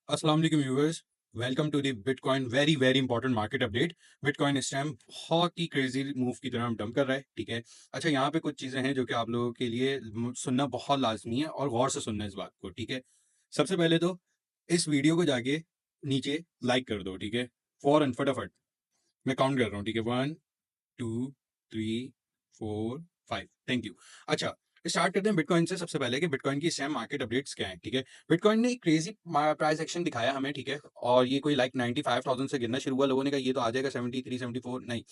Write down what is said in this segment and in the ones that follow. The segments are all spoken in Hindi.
अस्सलाम वालेकुम viewers. Welcome to the bitcoin very very important market update. Bitcoin इस टाइम बहुत ही क्रेजी मूव की तरह डंप कर रहा है, ठीक है। अच्छा, यहाँ पे कुछ चीज़ें हैं जो कि आप लोगों के लिए सुनना बहुत लाजमी है और गौर से सुनना है इस बात को, ठीक है। सबसे पहले तो इस वीडियो को जाके नीचे लाइक कर दो, ठीक है। फौरन फटाफट। मैं काउंट कर रहा हूँ, ठीक है। 1 2 3 4 5। Thank you. अच्छा, स्टार्ट करते हैं बिटकॉइन से। सबसे पहले कि बिटकॉइन की सेम मार्केट अपडेट्स क्या हैं, ठीक है। बिटकॉइन ने एक क्रेजी प्राइस एक्शन दिखाया हमें, ठीक है। और ये कोई लाइक 95,000 से गिरना शुरू हुआ। लोगों ने कहा ये तो आ जाएगा 73 74। नहीं,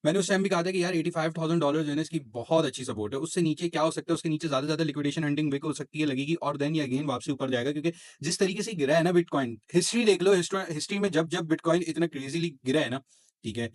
मैंने उस टाइम भी कहा था कि यार $85,000 जो है ना, इसकी बहुत अच्छी सपोर्ट है। उससे नीचे क्या हो सकता है, उसके नीचे ज्यादा ज्यादा लिक्विडेशन हंटिंग विक हो सकती है, लगेगी, और देन ये अगेन वापसी ऊपर जाएगा। क्योंकि जिस तरीके से गिरा है ना बिटकॉइन, हिस्ट्री देख लो। हिस्ट्री में जब जब बिटकॉइन इतना क्रेजीली गिरा है ना, ठीक है,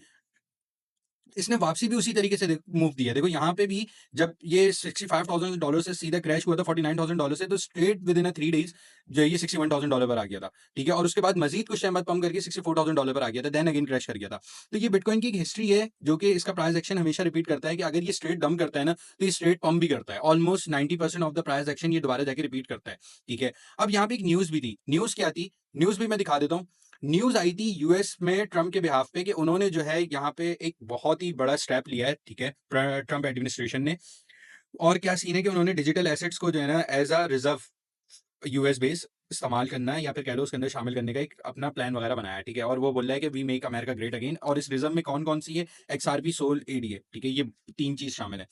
इसने वापसी भी उसी तरीके से मूव दिया है। देखो यहाँ पे भी जब ये $65,000 से सीधा क्रैश हुआ था $49,000 से, तो स्ट्रेट विद इन 3 days जो है ये $61,000 पर आ गया था, ठीक है। और उसके बाद मजीद कुछ टाइम बाद पम्प करके $64,000 पर आ गया था, देन अगेन क्रैश कर गया था। तो ये बिटकॉइन की एक हिस्ट्री है जो कि इसका प्राइस एक्शन हमेशा रिपीट करता है कि अगर ये स्ट्रेट डंप करता है ना, तो ये स्ट्रेट पम्प भी करता है। Almost 90% of the price action ये दोबारा जाके रिपीट करता है, ठीक है। अब यहाँ पे एक न्यूज भी थी। न्यूज क्या थी? न्यूज भी मैं दिखा देता हूँ। न्यूज आई थी यूएस में ट्रम्प के बिहाफ पे कि उन्होंने जो है यहाँ पे एक बहुत ही बड़ा स्टेप लिया है, ठीक है, ट्रम्प एडमिनिस्ट्रेशन ने। और क्या सीन है कि उन्होंने डिजिटल एसेट्स को जो है ना as a reserve US base इस्तेमाल करना है, या फिर कह लो उसके अंदर शामिल करने का एक अपना प्लान वगैरह बनाया है, ठीक है। और वो बोल रहा है कि we make America great again. और इस रिजर्व में कौन कौन सी है? एक्सआरपी, सोल, एडीए, ठीक है। ये तीन चीज शामिल है।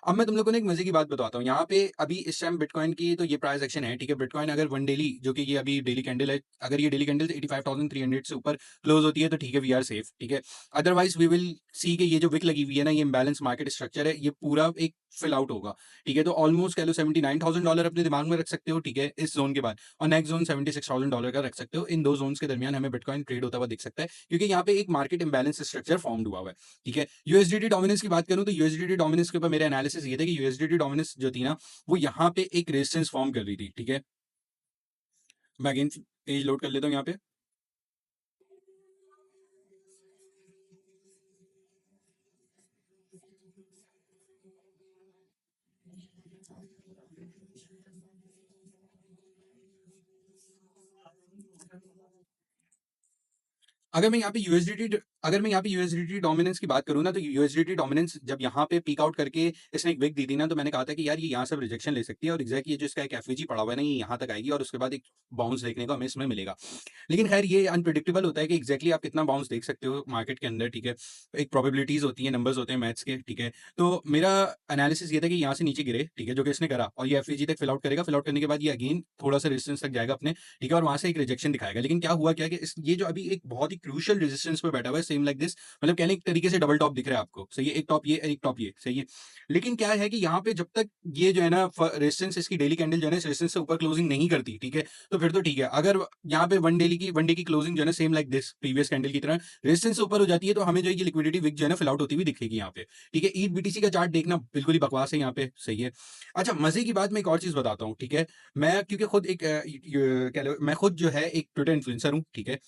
अब मैं तुम लोगों को एक मजे की बात बताता हूँ। यहाँ पे अभी इस टाइम बिटकॉइन की तो ये प्राइस एक्शन है, ठीक है। बिटकॉइन अगर वन डेली, जो कि ये अभी डेली कैंडल है, अगर ये डेली कैंडल 85,300 से ऊपर क्लोज होती है तो ठीक है, वी आर सेफ, ठीक है। अदरवाइज वी विल सी कि ये जो विक लगी हुई है ना, ये इम्बैलेंस मार्केट स्ट्रक्चर है, ये पूरा एक फिल आउट होगा, ठीक है। तो ऑलमोस्ट कह लो $79,000 अपने दिमाग में रख सकते हो, ठीक है, इस जोन के बाद। और नेक्स्ट जोन $76,000 का रख सकते हो। इन दो जोन्स के दरमियान हमें बिटकॉइन ट्रेड होता हुआ दिख सकता है, क्योंकि यहाँ पे एक मार्केट इंबैलेंस स्ट्रक्चर फॉर्म्ड हुआ है, ठीक है। यूएसडीटी डोमिनेंस की बात करूं तो यूएसडीटी डोमिनेंस के ऊपर मेरा एनालिसिस ये था कि यूएसडीटी डोमिनेंस जो थी ना, वो यहाँ पे एक रेजिस्टेंस फॉर्म कर रही थी, ठीक है। मैं अगेन पेज लोड कर लेता हूँ यहाँ पे। अगर मैं यहाँ पे यूएसडीटी अगर मैं यहाँ पे यूएसडीटी डोमिनेंस की बात करूँ ना, तो यूएसडीटी डोमिनेंस जब यहाँ पे पीक आउट करके इसने एक विक दी थी ना, तो मैंने कहा था कि यार ये यहाँ से रिजेक्शन ले सकती है, और एग्जैक्ट ये जो इसका एक एफवीजी पड़ा हुआ है ना, ये यहाँ तक आएगी और उसके बाद एक बाउंस देखने को हमें इसमें मिलेगा। लेकिन खैर ये अनप्रिडिक्टेबल होता है कि एग्जैक्टली आप कितना बाउंस देख सकते हो मार्केट के अंदर, ठीक है। एक प्रोबेबिलिटीज होती है, नंबर्स होते हैं मैथ्स के, ठीक है। तो मेरा एनालिसिस ये था कि यहाँ से नीचे गिरे, ठीक है, जो कि इसने करा, और ये एफवीजी तक फिल आउट करेगा। फिल आउट करने के बाद ये अगेन थोड़ा सा रेजिस्टेंस तक जाएगा अपने, ठीक है, और वहां से एक रिजेक्शन दिखाएगा। लेकिन क्या हुआ क्या कि ये जो अभी एक बहुत ही क्रूशियल रेजिस्टेंस पे बैठा हुआ है, सेम लाइक दिस, मतलब कहने एक तरीके से डबल टॉप दिख रहा है आपको, सही है। एक टॉप ये, एक टॉप ये, सही है। लेकिन क्या है कि यहाँ पे जब तक ये जो है ना रेजिस्टेंस, इसकी डेली कैंडल जो है ना रेजिस्टेंस से ऊपर क्लोजिंग नहीं करती, ठीक है, तो फिर तो ठीक है। अगर यहाँ पे वन डे की क्लोजिंग जो है ना same like this previous candle की तरह रेजिस्टेंस से ऊपर हो जाती है, तो हमें जो है ये लिक्विडिटी विक जो है ना फिल आउट होती हुई दिखेगी यहाँ पे, ठीक है। ईट बीटीसी का चार्ट देखना बिल्कुल ही बकवास है यहाँ पे, सही है। अच्छा, मजे की बात मैं एक और चीज बताता हूँ, ठीक है। मैं क्योंकि खुद एक क्या मैं खुद जो है एक ट्विटर इन्फ्लुएंसर हूँ, ठीक है।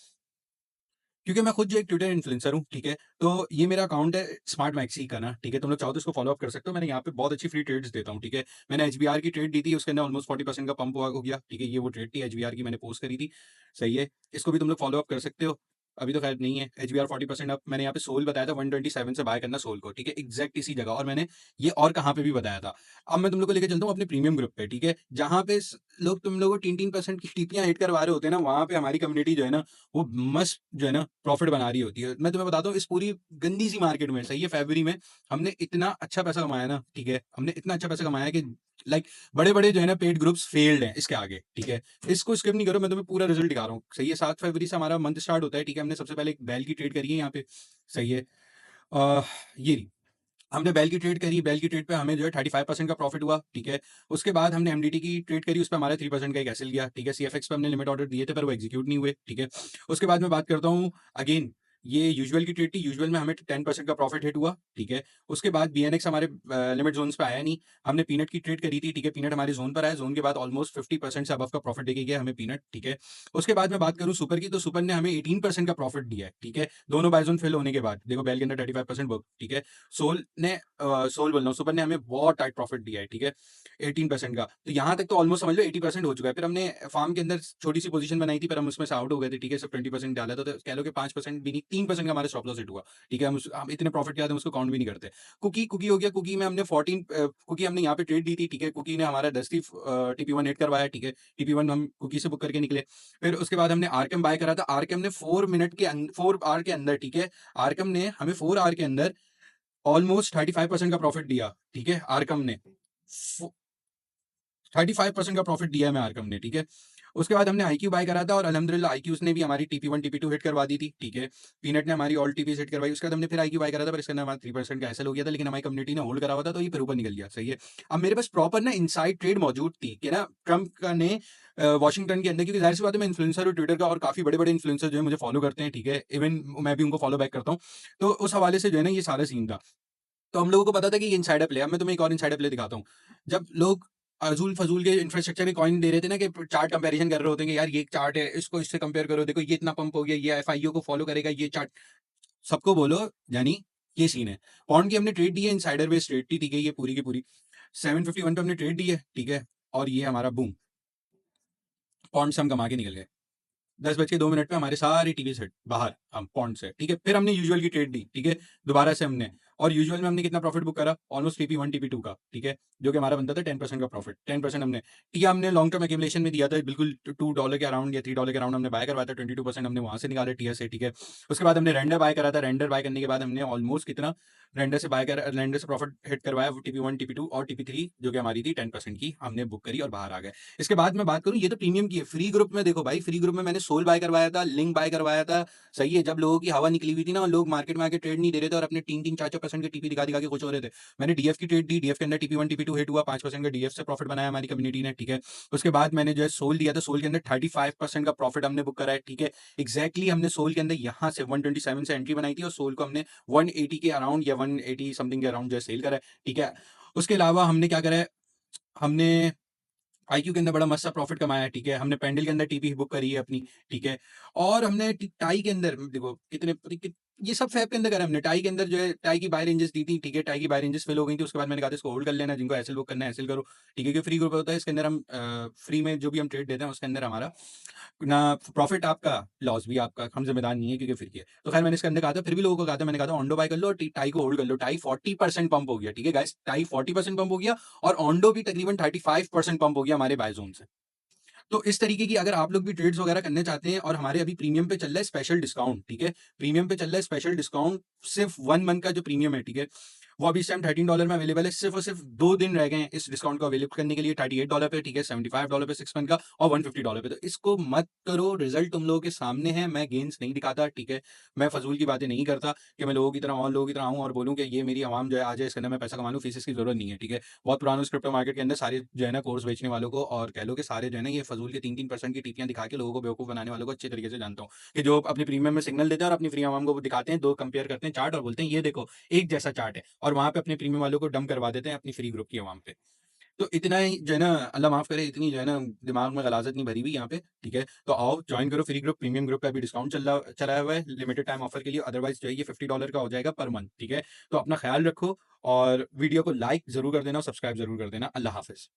क्योंकि मैं खुद जो एक ट्विटर इन्फ्लुएंसर हूँ, ठीक है। तो ये मेरा अकाउंट है स्मार्ट मैक्सी का ना, ठीक है। तुम लोग चाहो तो इसको फॉलो अप कर सकते हो। मैंने यहाँ पे बहुत अच्छी फ्री ट्रेड्स देता हूँ, ठीक है। मैंने एचबीआर की ट्रेड दी थी, उसके अंदर ऑलमोस्ट 40% का पंप हो गया, ठीक है। ये वो ट्रेड थी एचबीआर की, मैंने पोस्ट करी थी, सही है। इसको भी तुम लोग फॉलो अप कर सकते हो। अभी तो खैर नहीं है एचबीआर 40% अप। मैंने यहाँ पे सोल बताया था 127 से बाय करना सोल को, ठीक है, एग्जैक्ट इसी जगह। और मैंने ये और कहाँ पे भी बताया था। अब मैं तुम लोग को लेकर चलता हूँ अपने प्रीमियम ग्रुप पे, ठीक है, जहाँ पे लोग तुम लोगों को 3-3% की टीपियां हिट करवा रहे होते हैं ना, वहां पे हमारी कम्युनिटी जो है ना, वो मस्त जो है ना प्रॉफिट बना रही होती है। मैं तुम्हें बताता हूँ, इस पूरी गंदी सी मार्केट में, सही है, फरवरी में हमने इतना अच्छा पैसा कमाया ना, ठीक है, हमने इतना अच्छा पैसा कमाया कि लाइक बड़े बड़े जो है ना पेड ग्रुप्स फेल्ड हैं इसके आगे, ठीक है। इसको स्किप नहीं करो, मैं तुम्हें पूरा रिजल्ट दिखा रहा हूँ, सही है। 7 फरवरी से हमारा मंथ स्टार्ट होता है, ठीक है। हमने सबसे पहले एक बैल की ट्रेड करी है यहाँ पे, सही है। ये रही। हमने बेल की ट्रेड करी, बेल की ट्रेड पे हमें जो है 35% का प्रॉफिट हुआ, ठीक है। उसके बाद हमने एमडीटी की ट्रेड करी, उस पर हमारा 3% का एक एसएल गया, ठीक है। सीएफएक्स पे हमने लिमिट ऑर्डर दिए थे पर वो एग्जीक्यूट नहीं हुए, ठीक है। उसके बाद मैं बात करता हूँ अगेन ये यूजुअल की ट्रेड थी, यूजुअल में हमें 10% का प्रॉफिट हिट हुआ, ठीक है। उसके बाद बीएनएक्स हमारे लिमिट जोन्स पे आया नहीं, हमने पीनट की ट्रेड करी थी, ठीक है। पीनट हमारे जोन पर आया, जोन के बाद ऑलमोस्ट 50% से अबव का प्रॉफिट देके गया हमें पीनट, ठीक है। उसके बाद मैं बात करूं सुपर की, तो सुपर ने हमें 18% का प्रॉफिट दिया है, ठीक है, दोनों बाइजोन फेल होने के बाद। देखो बेल के अंदर 35% बुक, ठीक है। सोल ने सोल बोल रहा हूँ, सुपर ने हमें बहुत टाइट प्रॉफिट दिया है, ठीक है, 18% का। तो यहाँ तक तो ऑलमोस्ट समझ लो 80% हो चुका है। फिर हमने फार्म के अंदर छोटी सी पोजीशन बनाई थी, पर हम उसमें से आउट हो गए थे, ठीक है। सिर्फ 20% डाला था, तो कह लो कि 5% भी नहीं, 3% का हमारे स्टॉप लॉस हिट हुआ, ठीक है। हम इतने प्रॉफिट किया था उसको काउंट भी नहीं करते। कुकी कुकी हो गया, कुकी में हमने 14 कुकी हमने यहाँ पे ट्रेड दी थी, ठीक है। कुकी ने हमारा 10 TP1 हिट करवाया, ठीक है। TP1 हम कुकी से बुक करके निकले। फिर उसके बाद हमने आरकेम बाय करा था, आरकेम ने 4 आवर के अंदर, ठीक है, आरकेम ने हमें 4 आवर के अंदर ऑलमोस्ट 35% का प्रॉफिट दिया, ठीक है। आरकम ने 35% का प्रॉफिट दिया है मैं आरकम ने, ठीक है। उसके बाद हमने आईक्यू बाय करा था, और अल्हम्दुलिल्लाह आईक्यूज ने भी हमारी TP1 TP2 हिट करवा दी थी, ठीक है। पीनट ने हमारी ऑल टीपीज हिट करवाई। उसके बाद हमने फिर आईक्यू बाय करा था, पर इसके अंदर हमारा 3% का एसएल हो गया था, लेकिन हमारी कम्युनिटी ने होल्ड करा हुआ था, तो ये फिर ऊपर निकल गया, सही है। अब मेरे पास प्रॉपर ना इनसाइड ट्रेड मौजूद थी कि ना ट्रंप का ने वॉशिंगटन के अंदर, क्योंकि जाहिर सी बात है मैं इन्फ्लुएंसर हूँ ट्विटर का, और काफी बड़े बड़े इन्फ्लुएंसर जो है मुझे फॉलो करते हैं, ठीक है। इवन मैं भी उनको फॉलो बैक करता हूँ। तो उस हवाले से जो है ना ये सारा सीन था। तो हम लोगों को पता था कि ये इनसाइडर प्ले है। अब मैं तुम्हें एक और इनसाइडर प्ले दिखाता हूँ। जब लोग अजूल फजूल के इंफ्रास्ट्रक्चर के कॉइन दे रहे थे ना, कि चार्ट कंपैरिजन कर रहे होते हैं कि यार ये चार्ट है, इसको इससे कंपेयर करो, देखो ये इतना पंप हो गया, ये एफआईओ को फॉलो करेगा, ये चार्ट सबको बोलो, यानी ये सीन है। पॉन्ड की हमने ट्रेड दी है, इनसाइडर बेस्ड ट्रेड थी, ठीक है, ये पूरी की पूरी 751 पे हमने ट्रेड दी है, ठीक है। और ये हमारा बूम, पॉन्ड से हम कमा के निकल गए। 10:02 पे हमारे सारे टीवी सेट बाहर, हम पॉन्ड से, ठीक है। फिर हमने यूजुअल की ट्रेड दी, ठीक है, दोबारा से हमने। और यूजुअल में हमने कितना प्रॉफिट बुक करा, ऑलमोस्ट TP1 TP2 का, ठीक है, जो कि हमारा बनता था 10% का प्रॉफिट। 10% हमने टिया हमने लॉन्ग टर्म एक्यूमुलेशन में दिया था, बिल्कुल $2 के अराउंड या $3 के अराउंड हमने बाय करवाया था। 22% हमने वहां से निकाला टिया से, ठीक है। उसके बाद हमने रेंडर बाय करा था, रेंडर बाय करने के बाद हमने ऑलमोस्ट कितना रेंडर से प्रॉफिट हिट करवाया, TP1 TP2 और TP3, जो कि हमारी थी 10% की, हमने बुक करी और बाहर आ गए। इसके बाद मैं बात करूं, ये तो प्रीमियम की है। फ्री ग्रुप में देखो भाई, फ्री ग्रुप में मैंने सोल बाय करवाया था, लिंक बाय करवाया था, सही है। जब लोगों की हवा निकली हुई थी ना, लोग मार्केट में आके ट्रेड नहीं दे रहे थे और अपने 3-3 4-4% के टीपी दिखा दिखा के खुश हो रहे थे, मैंने डीएफ की ट्रेड दी। डीएफ के अंदर TP1 TP2 हिट हुआ, 5% का डीएफ से प्रॉफिट बनाया हमारी कम्युनिटी ने, ठीक है। उसके बाद मैंने जो है सोल दिया था, सोल के अंदर 35% का प्रॉफिट हमने बुक करा है, ठीक है। एक्जैक्टली हमने सोल के अंदर यहाँ से 127 से एंट्री बनाई थी, और सोल को हमने 180 के अराउंड या 180 समथिंग के अराउंड जो है सेल करा है, ठीक है। उसके अलावा हमने क्या करा है, हमने आईक्यू के अंदर बड़ा मस्त सा प्रॉफिट कमाया है, ठीक है। हमने पेंडल के अंदर टीपी बुक करी है अपनी, ठीक है। और हमने टाई के अंदर देखो ये सब फैब के अंदर करा हमने। टाई के अंदर जो है टाई की बाय रेंजेस दी थी, ठीक है। टाई की बाय रेंजेस फिल हो गई थी, उसके बाद मैंने कहा था इसको होल्ड कर लेना, जिनको एसएल बुक करना है एसएल करो, ठीक है। क्योंकि फ्री ग्रुप होता है, इसके अंदर हम फ्री में जो भी हम ट्रेड देते हैं उसके अंदर हमारा ना प्रॉफिट आपका, लॉस भी आपका, हम जिम्मेदार नहीं है, क्योंकि फ्री है। तो खैर मैंने इसके अंदर कहा था, फिर भी लोगों को कहा था, मैंने कहा था ऑन्डो बाय कर लो और टाई को होल्ड कर लो। टाई 40% पंप हो गया, ठीक है गाइस, टाई 40% पंप हो गया, और ऑन्डो भी तकरीबन 35% पंप हो गया हमारे बाय जोन से। तो इस तरीके की अगर आप लोग भी ट्रेड्स वगैरह करने चाहते हैं, और हमारे अभी प्रीमियम पे चल रहा है स्पेशल डिस्काउंट, ठीक है। प्रीमियम पे चल रहा है स्पेशल डिस्काउंट, सिर्फ 1 मंथ का जो प्रीमियम है, ठीक है, वो अभी इस टाइम $13 में अवेलेबल है। सिर्फ और सिर्फ 2 दिन रह गए हैं इस डिस्काउंट को अवेलेबल करने के लिए। $38 पे, ठीक है, $75 पे 6 मंथ का, और $150 पे। तो इसको मत करो, रिजल्ट तुम लोगों के सामने है। मैं गेंस नहीं दिखाता, ठीक है, मैं फजूल की बातें नहीं करता कि मैं लोगों की तरह और लोगों की तरह आऊँ और बोलूँ कि ये मेरी आवाम जो है आज है, इसके अंदर मैं पैसा कमा लूँ, फीस की जरूरत नहीं है, ठीक है। बहुत पुराना क्रिप्टो मार्केट के अंदर सारे जो है ना कोर्स बेचने वालों को, और कह लो कि सारे जो है ना ये फजूल के 3-3% की टीपियां दिखा के लोगों को बेवकूफ बनाने वालों को अच्छे तरीके से जानता हूँ, कि जो अपने प्रीमियम में सिग्नल देते हैं और अपनी फ्री आवाम को दिखाते हैं, दो कंपेयर करते हैं चार्ट और बोलते हैं ये देखो एक जैसा चार्ट है, और वहां पे अपने प्रीमियम वालों को डम करवा देते हैं अपनी फ्री ग्रुप की आवाम पे। तो इतना ही जो है ना, अल्लाह माफ करे, इतनी जो है ना दिमाग में गलाजत नहीं भरी हुई यहाँ पे, ठीक है। तो आओ ज्वाइन करो फ्री ग्रुप, प्रीमियम ग्रुप पे अभी डिस्काउंट चला हुआ है लिमिटेड टाइम ऑफर के लिए। अदरवाइज जो है ये $50 का हो जाएगा पर मंथ, ठीक है। तो अपना ख्याल रखो, और वीडियो को लाइक जरूर कर देना और सब्सक्राइब जरूर कर देना। अल्लाह हाफिज।